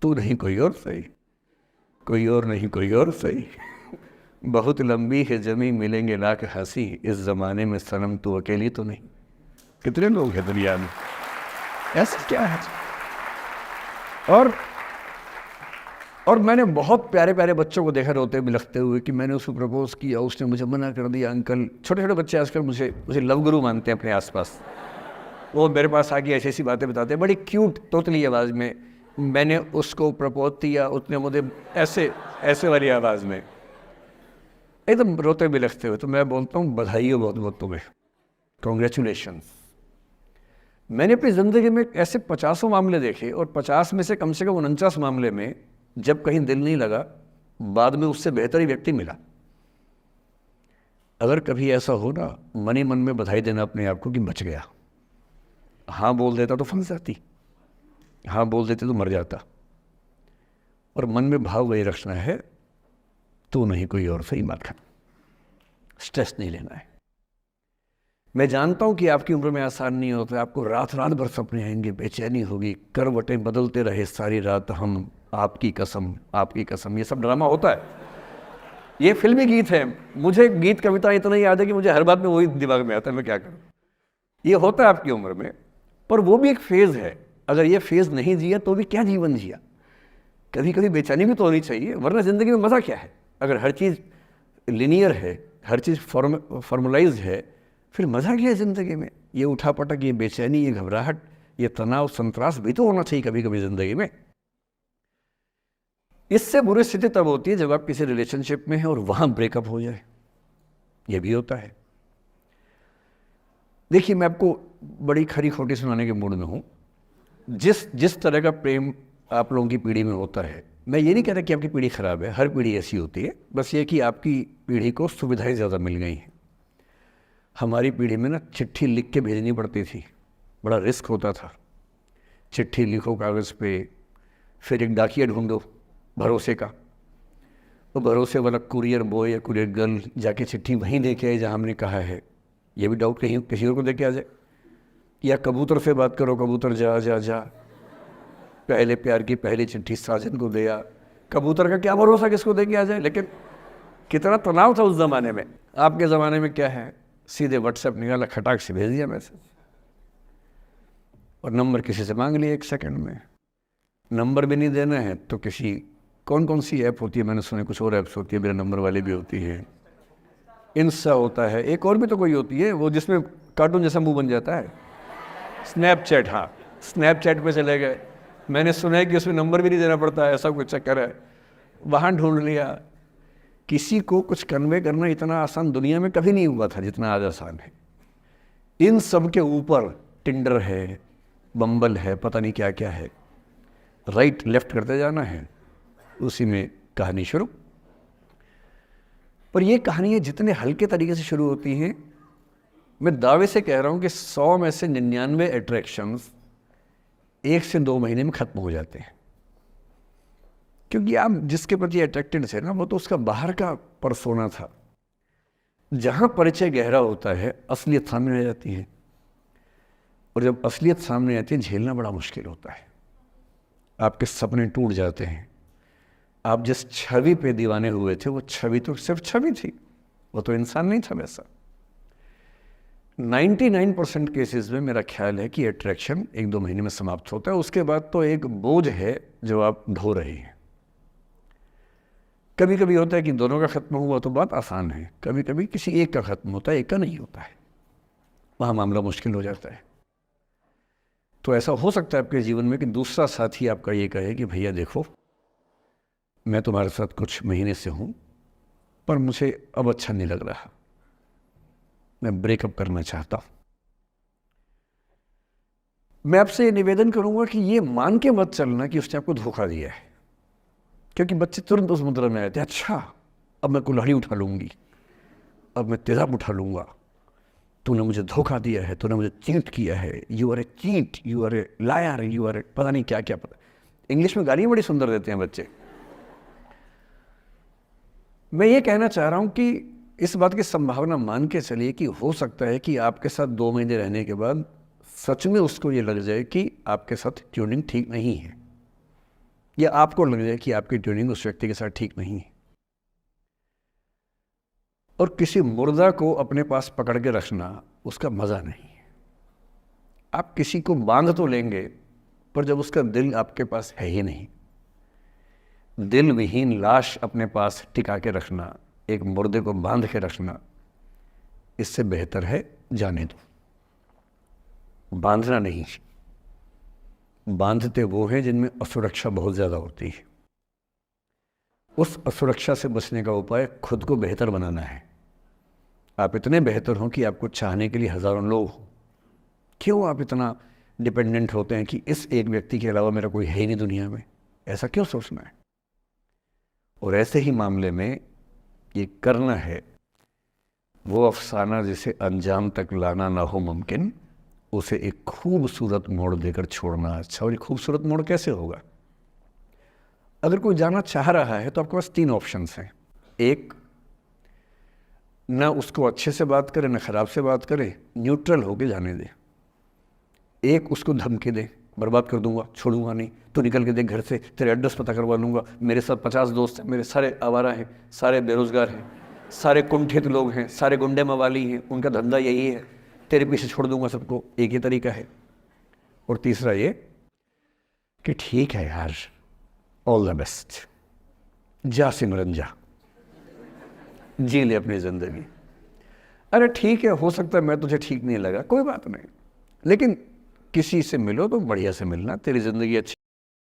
तू नहीं कोई और सही, कोई और नहीं कोई और सही, बहुत लंबी है जमी मिलेंगे लाख हंसी, इस ज़माने में सनम तू अकेली तो नहीं। कितने लोग हैं दुनिया में, ऐसा क्या है। और मैंने बहुत प्यारे प्यारे बच्चों को देखा रोते बिलखते हुए कि मैंने उसको प्रपोज किया, उसने मुझे मना कर दिया। अंकल, छोटे छोटे बच्चे आजकल मुझे लव गुरु मानते हैं अपने आसपास। वो मेरे पास आके ऐसी ऐसी बातें बताते हैं बड़ी क्यूट तोतली आवाज़ में। मैंने उसको प्रपोज किया, उसने मुझे ऐसे वाली आवाज़ में एकदम रोते बिलखते हुए। तो मैं बोलता हूँ बधाई हो बहुत बहुत तुम्हें, कॉन्ग्रेचुलेशंस। मैंने अपनी ज़िंदगी में ऐसे 50 मामले देखे और 50 में से कम 49 मामले में जब कहीं दिल नहीं लगा, बाद में उससे बेहतर ही व्यक्ति मिला। अगर कभी ऐसा हो ना, मन ही मन में बधाई देना अपने आप को कि बच गया। हाँ बोल देता तो फंस जाती, हाँ बोल देते तो मर जाता। और मन में भाव वही रखना है, तू नहीं कोई और सही बात है, स्ट्रेस नहीं लेना है। मैं जानता हूं कि आपकी उम्र में आसान नहीं होता, आपको रात रात भर सपने आएंगे, बेचैनी होगी, करवटें बदलते रहे सारी रात हम, आपकी कसम आपकी कसम। ये सब ड्रामा होता है, ये फिल्मी गीत है। मुझे गीत कविता इतना याद है कि मुझे हर बात में वही दिमाग में आता है, मैं क्या करूं। ये होता है आपकी उम्र में, पर वो भी एक फेज़ है। अगर ये फेज़ नहीं जिया तो भी क्या जीवन जिया। कभी कभी बेचैनी भी तो होनी चाहिए, वरना ज़िंदगी में मज़ा क्या है। अगर हर चीज़ लिनियर है, हर चीज़ फॉर्मुलाइज्ड है, फिर मज़ा क्या है ज़िंदगी में। ये उठापटक, ये बेचैनी, ये घबराहट, ये तनाव संतरास भी तो होना चाहिए कभी कभी ज़िंदगी में। इससे बुरी स्थिति तब होती है जब आप किसी रिलेशनशिप में हैं और वहाँ ब्रेकअप हो जाए, ये भी होता है। देखिए, मैं आपको बड़ी खरी खोटी सुनाने के मूड में हूँ। जिस तरह का प्रेम आप लोगों की पीढ़ी में होता है, मैं ये नहीं कह रहा कि आपकी पीढ़ी ख़राब है, हर पीढ़ी ऐसी होती है, बस ये कि आपकी पीढ़ी को सुविधाएं ज़्यादा मिल गई हैं। हमारी पीढ़ी में ना चिट्ठी लिख के भेजनी पड़ती थी, बड़ा रिस्क होता था। चिट्ठी लिखो कागज़ पे, फिर एक डाकिया ढूंढो भरोसे का, तो भरोसे वाला कुरियर बॉय या कुरियर गर्ल जाके चिट्ठी वहीं दे के आए जहाँ हमने कहा है। ये भी डाउट कहीं किसी और को दे के आ जाए। या कबूतर से बात करो, कबूतर जा जा जा, पहले प्यार की पहली चिट्ठी साजन को दिया। कबूतर का क्या भरोसा किसको दे के आ जाए। लेकिन कितना तनाव था उस ज़माने में। आपके ज़माने में क्या है, सीधे व्हाट्सएप निकाला, खटाक से भेज दिया मैसेज, और नंबर किसी से मांग लिया 1 सेकंड में। नंबर भी नहीं देना है तो किसी कौन सी ऐप होती है, मैंने सुना कुछ और ऐप्स होती है, मेरा नंबर वाली भी होती है, इंस्टा होता है, एक और भी तो कोई होती है वो जिसमें कार्टून जैसा मुंह बन जाता है, स्नैपचैट। हाँ, स्नैपचैट पे चले गए। मैंने सुना है कि उसमें नंबर भी नहीं देना पड़ता है, ऐसा कुछ चक्कर है। वहाँ ढूंढ लिया। किसी को कुछ कन्वे करना इतना आसान दुनिया में कभी नहीं हुआ था जितना आज आसान है। इन सब के ऊपर टिंडर है, बम्बल है, पता नहीं क्या क्या है, राइट लेफ्ट करते जाना है, उसी में कहानी शुरू। पर ये कहानियाँ जितने हल्के तरीके से शुरू होती हैं, मैं दावे से कह रहा हूँ कि 100 में से 99 अट्रैक्शंस 1 से 2 महीने में ख़त्म हो जाते हैं। क्योंकि आप जिसके प्रति अट्रैक्टेड थे ना, वो तो उसका बाहर का परसोना था। जहाँ परिचय गहरा होता है, असलियत सामने आ जाती है, और जब असलियत सामने आती है झेलना बड़ा मुश्किल होता है। आपके सपने टूट जाते हैं। आप जिस छवि पे दीवाने हुए थे, वो छवि तो सिर्फ छवि थी, वो तो इंसान नहीं था वैसा। 99% केसेस में मेरा ख्याल है कि अट्रैक्शन 1-2 महीने में समाप्त होता है। उसके बाद तो एक बोझ है जो आप ढो रहे हैं। कभी कभी होता है कि दोनों का ख़त्म हुआ तो बात आसान है, कभी कभी किसी एक का ख़त्म होता है, एक का नहीं होता है, वहाँ मामला मुश्किल हो जाता है। तो ऐसा हो सकता है आपके जीवन में कि दूसरा साथी आपका ये कहे कि भैया देखो, मैं तुम्हारे साथ कुछ महीने से हूँ, पर मुझे अब अच्छा नहीं लग रहा, मैं ब्रेकअप करना चाहता हूँ। मैं आपसे निवेदन करूँगा कि ये मान के मत चलना कि उसने आपको धोखा दिया है, क्योंकि बच्चे तुरंत उस मुद्रा में आए थे, अच्छा अब मैं कुल्हाड़ी उठा लूँगी, अब मैं तेज़ाब उठा लूँगा, तूने मुझे धोखा दिया है, तूने मुझे चीट किया है, you are a cheat, you are a liar, you are a पता नहीं क्या क्या। पता इंग्लिश में गालियाँ बड़ी सुंदर देते हैं बच्चे। मैं ये कहना चाह रहा हूँ कि इस बात की संभावना मान के चलिए कि हो सकता है कि आपके साथ 2 महीने रहने के बाद सच में उसको ये लग जाए कि आपके साथ ट्यूनिंग ठीक नहीं है। या आपको लग जाए कि आपकी ट्यूनिंग उस व्यक्ति के साथ ठीक नहीं है। और किसी मुर्दा को अपने पास पकड़ के रखना उसका मज़ा नहीं है। आप किसी को बांध तो लेंगे, पर जब उसका दिल आपके पास है ही नहीं, दिल विहीन लाश अपने पास टिका के रखना, एक मुर्दे को बांध के रखना, इससे बेहतर है जाने दो। बांधना नहीं, बांधते वो हैं जिनमें असुरक्षा बहुत ज़्यादा होती है। उस असुरक्षा से बचने का उपाय खुद को बेहतर बनाना है। आप इतने बेहतर हों कि आपको चाहने के लिए हज़ारों लोग हों। क्यों आप इतना डिपेंडेंट होते हैं कि इस एक व्यक्ति के अलावा मेरा कोई है ही नहीं दुनिया में? ऐसा क्यों सोचना है? और ऐसे ही मामले में ये करना है वो अफसाना जिसे अंजाम तक लाना ना हो मुमकिन, उसे एक खूबसूरत मोड़ देकर छोड़ना अच्छा। और ये खूबसूरत मोड़ कैसे होगा? अगर कोई जाना चाह रहा है तो आपके पास 3 ऑप्शंस हैं। एक, ना उसको अच्छे से बात करे ना ख़राब से बात करे, न्यूट्रल होके जाने दे। एक, उसको धमकी दे, बर्बाद कर दूंगा, छोड़ूंगा नहीं, तो निकल के देख घर से, तेरे एड्रेस पता करवा लूँगा, मेरे साथ 50 दोस्त हैं, मेरे सारे आवारा हैं, सारे बेरोज़गार हैं, सारे कुंठित लोग हैं, सारे गुंडे मवाली हैं, उनका धंधा यही है, तेरे पीछे छोड़ दूंगा सबको। एक ही तरीका है। और तीसरा ये कि ठीक है यार, ऑल द बेस्ट, जा सिमरन जा, जी ले अपनी ज़िंदगी। अरे ठीक है, हो सकता है मैं तुझे ठीक नहीं लगा, कोई बात नहीं, लेकिन किसी से मिलो तो बढ़िया से मिलना, तेरी ज़िंदगी अच्छी